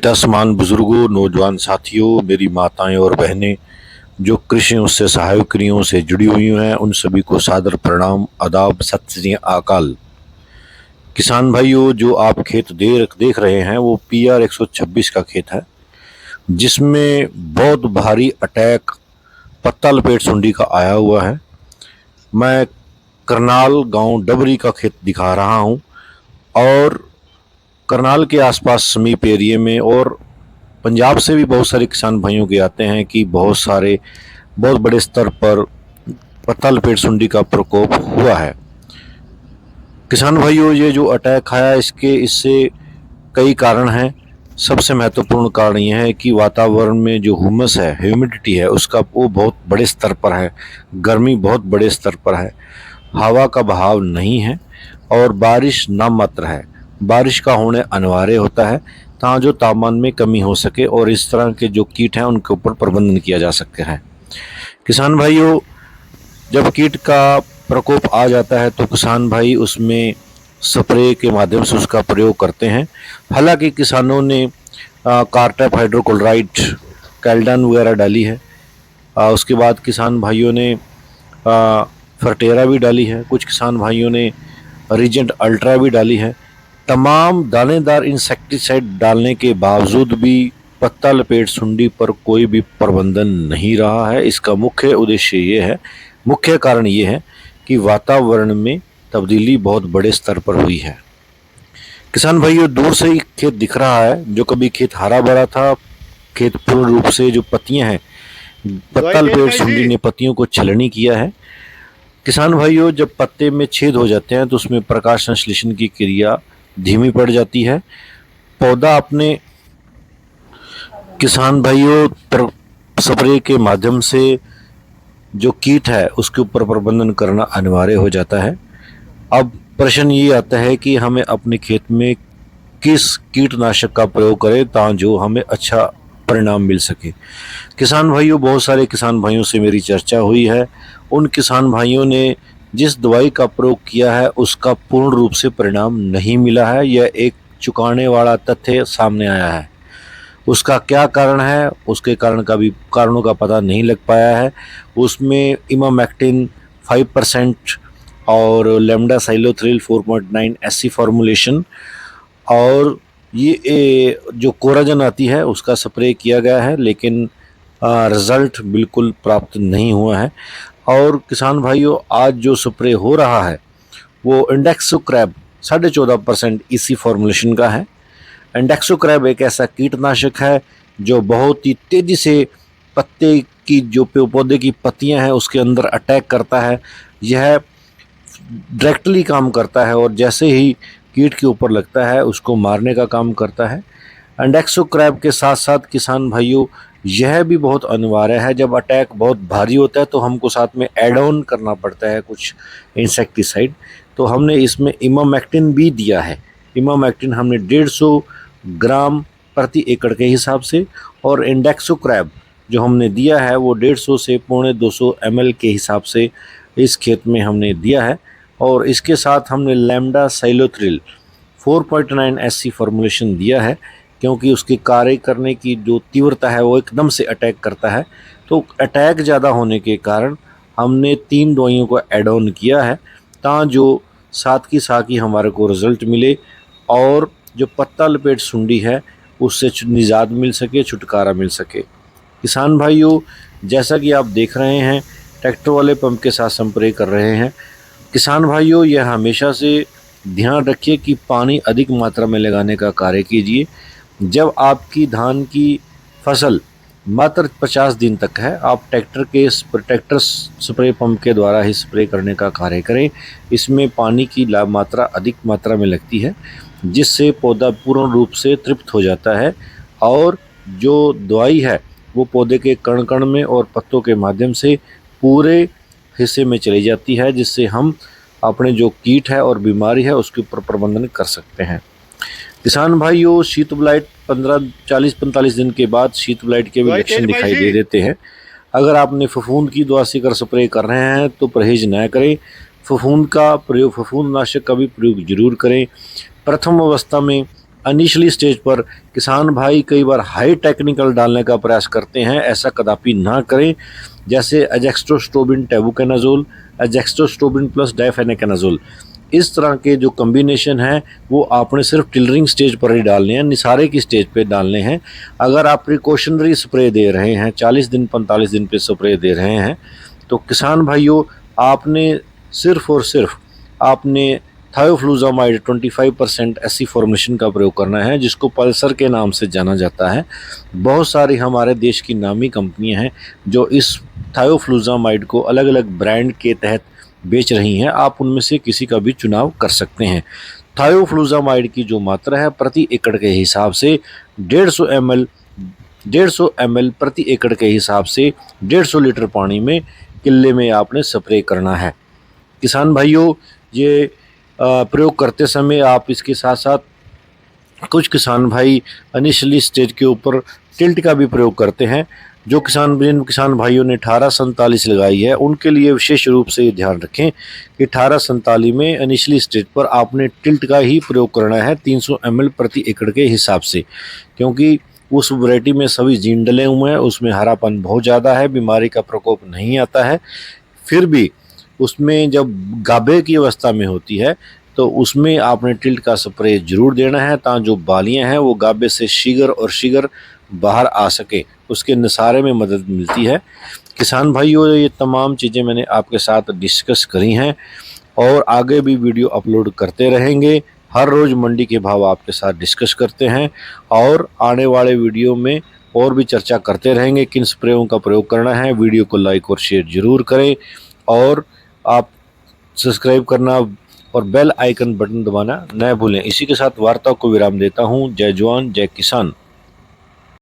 वित्तासमान बुजुर्गों, नौजवान साथियों, मेरी माताएं और बहनें जो कृषि उससे सहायकों से जुड़ी हुई हैं, उन सभी को सादर प्रणाम, आदाब, सत श्री अकाल। किसान भाइयों, जो आप खेत देख रहे हैं वो PR 126 का खेत है, जिसमें बहुत भारी अटैक पत्ता लपेट सुंडी का आया हुआ है। मैं करनाल गांव डबरी का खेत दिखा रहा हूं और करनाल के आसपास समीप एरिए में और पंजाब से भी बहुत सारे किसान भाइयों के आते हैं कि बहुत बड़े स्तर पर पत्ता लपेट सुंडी का प्रकोप हुआ है। किसान भाइयों, ये जो अटैक आया इससे कई कारण हैं। सबसे महत्वपूर्ण कारण यह है कि वातावरण में जो ह्यूमस है, ह्यूमिडिटी है, उसका वो बहुत बड़े स्तर पर है, गर्मी बहुत बड़े स्तर पर है, हवा का बहाव नहीं है और बारिश नामात्र है। बारिश का होने अनिवार्य होता है ताकि जो तापमान में कमी हो सके और इस तरह के जो कीट हैं उनके ऊपर प्रबंधन किया जा सकते हैं। किसान भाइयों, जब कीट का प्रकोप आ जाता है तो किसान भाई उसमें स्प्रे के माध्यम से उसका प्रयोग करते हैं। हालांकि किसानों ने कार्टाप हाइड्रोक्लोराइड, कैल्डन वगैरह डाली है। उसके बाद किसान भाइयों ने फर्टेरा भी डाली है, कुछ किसान भाइयों ने रीजेंट अल्ट्रा भी डाली है। तमाम दानेदार इंसेक्टिसाइड डालने के बावजूद भी पत्ता लपेट सुंडी पर कोई भी प्रबंधन नहीं रहा है। इसका मुख्य कारण ये है कि वातावरण में तब्दीली बहुत बड़े स्तर पर हुई है। किसान भाइयों, दूर से ही खेत दिख रहा है, जो कभी खेत हरा भरा था, खेत पूर्ण रूप से जो पत्तियां हैं, पत्ता लपेट सुंडी ने पत्तियों को छलनी किया है। किसान भाइयों, जब पत्ते में छेद हो जाते हैं तो उसमें प्रकाश संश्लेषण की क्रिया धीमी पड़ जाती है। पौधा अपने किसान भाइयों स्प्रे के माध्यम से जो कीट है उसके ऊपर प्रबंधन करना अनिवार्य हो जाता है। अब प्रश्न ये आता है कि हमें अपने खेत में किस कीटनाशक का प्रयोग करें ताकि जो हमें अच्छा परिणाम मिल सके। किसान भाइयों, बहुत सारे किसान भाइयों से मेरी चर्चा हुई है। उन किसान भाइयों ने जिस दवाई का प्रयोग किया है उसका पूर्ण रूप से परिणाम नहीं मिला है। यह एक चुकाने वाला तथ्य सामने आया है। उसका क्या कारण है, उसके कारणों का पता नहीं लग पाया है। उसमें इमामेक्टिन 5% और लैम्डा साइलोथ्रिल 4.9 SC फॉर्मुलेशन और ये जो कोराजन आती है उसका स्प्रे किया गया है, लेकिन रिजल्ट बिल्कुल प्राप्त नहीं हुआ है। और किसान भाइयों, आज जो स्प्रे हो रहा है वो इंडेक्सोक्रैब 14.5% EC फॉर्मुलेशन का है। इंडेक्सोक्रैब एक ऐसा कीटनाशक है जो बहुत ही तेजी से पत्ते की जो पौधे की पत्तियां हैं उसके अंदर अटैक करता है। यह डायरेक्टली काम करता है और जैसे ही कीट के ऊपर लगता है उसको मारने का काम करता है। इंडेक्सोक्रैब के साथ साथ किसान भाइयों, यह भी बहुत अनिवार्य है, जब अटैक बहुत भारी होता है तो हमको साथ में ऐड ऑन करना पड़ता है कुछ इंसेक्टिसाइड। तो हमने इसमें इमामेक्टिन भी दिया है। इमामेक्टिन हमने 150 ग्राम प्रति एकड़ के हिसाब से और इंडेक्सोक्रैब जो हमने दिया है वो 150 से 250 ml के हिसाब से इस खेत में हमने दिया है। और इसके साथ हमने लैम्डा साइलोथ्रिल 4.9 SC फॉर्मुलेशन दिया है, क्योंकि उसके कार्य करने की जो तीव्रता है वो एकदम से अटैक करता है। तो अटैक ज़्यादा होने के कारण हमने 3 दवाइयों को ऐड ऑन किया है ताकि जो साथ की हमारे को रिजल्ट मिले और जो पत्ता लपेट सुंडी है उससे निजात मिल सके, छुटकारा मिल सके। किसान भाइयों, जैसा कि आप देख रहे हैं, ट्रैक्टर वाले पंप के साथ स्प्रे कर रहे हैं। किसान भाइयों, यह हमेशा से ध्यान रखिए कि पानी अधिक मात्रा में लगाने का कार्य कीजिए। जब आपकी धान की फसल मात्र 50 दिन तक है, आप ट्रैक्टर स्प्रे पंप के द्वारा ही स्प्रे करने का कार्य करें। इसमें पानी की मात्रा अधिक मात्रा में लगती है, जिससे पौधा पूर्ण रूप से तृप्त हो जाता है और जो दवाई है वो पौधे के कण कण में और पत्तों के माध्यम से पूरे हिस्से में चली जाती है, जिससे हम अपने जो कीट है और बीमारी है उसके ऊपर प्रबंधन कर सकते हैं। किसान भाइयों, शीत ब्लाइट 40-45 दिन के बाद शीत ब्लाइट के भी लक्षण दिखाई दे देते हैं। अगर आपने फफूंद की दवा से स्प्रे कर रहे हैं तो परहेज न करें। फफूंदनाशक का भी प्रयोग जरूर करें। प्रथम अवस्था में इनिशियली स्टेज पर किसान भाई कई बार हाई टेक्निकल डालने का प्रयास करते हैं, ऐसा कदापि ना करें। जैसे एजेक्स्ट्रोस्ट्रोबिन टेबुकेनाजोल, एजेक्स्ट्रोस्ट्रोबिन प्लस डाइफेनेकेनाजोल, इस तरह के जो कम्बिनेशन है वो आपने सिर्फ टिलरिंग स्टेज पर ही डालने हैं, निसारे की स्टेज पे डालने हैं। अगर आप प्रिकॉशनरी स्प्रे दे रहे हैं, 40 दिन 45 दिन पे स्प्रे दे रहे हैं, तो किसान भाइयों आपने सिर्फ और सिर्फ आपने थायोफ्लुजामाइड 25% ऐसी फॉर्मुलेशन का प्रयोग करना है, जिसको पल्सर के नाम से जाना जाता है। बहुत सारी हमारे देश की नामी कंपनियां हैं जो इस थायोफ्लुजामाइड को अलग अलग ब्रांड के तहत बेच रही हैं, आप उनमें से किसी का भी चुनाव कर सकते हैं। थायोफ्लुजामाइड की जो मात्रा है प्रति एकड़ के हिसाब से 150 ml प्रति एकड़ के हिसाब से 150 लीटर पानी में किले में आपने स्प्रे करना है। किसान भाइयों, ये प्रयोग करते समय आप इसके साथ साथ कुछ किसान भाई इनिशियली स्टेज के ऊपर टिल्ट का भी प्रयोग करते हैं। जिन किसान भाइयों ने 1847 लगाई है उनके लिए विशेष रूप से ये ध्यान रखें कि 1847 में इनिशियली स्टेज पर आपने टिल्ट का ही प्रयोग करना है 300 ml प्रति एकड़ के हिसाब से, क्योंकि उस वैरायटी में सभी जीन डले हुए हैं, उसमें हरापन बहुत ज़्यादा है, बीमारी का प्रकोप नहीं आता है। फिर भी उसमें जब गाभे की अवस्था में होती है तो उसमें आपने टिल्ट का स्प्रे जरूर देना है, ताकि जो बालियां हैं वो गाभे से शीघ्र बाहर आ सके, उसके निसारे में मदद मिलती है। किसान भाइयों, ये तमाम चीज़ें मैंने आपके साथ डिस्कस करी हैं और आगे भी वीडियो अपलोड करते रहेंगे। हर रोज़ मंडी के भाव आपके साथ डिस्कस करते हैं और आने वाले वीडियो में और भी चर्चा करते रहेंगे किन स्प्रेयों का प्रयोग करना है। वीडियो को लाइक और शेयर ज़रूर करें और आप सब्सक्राइब करना और बेल आइकन बटन दबाना न भूलें। इसी के साथ वार्ता को विराम देता हूं। जय जवान जय किसान।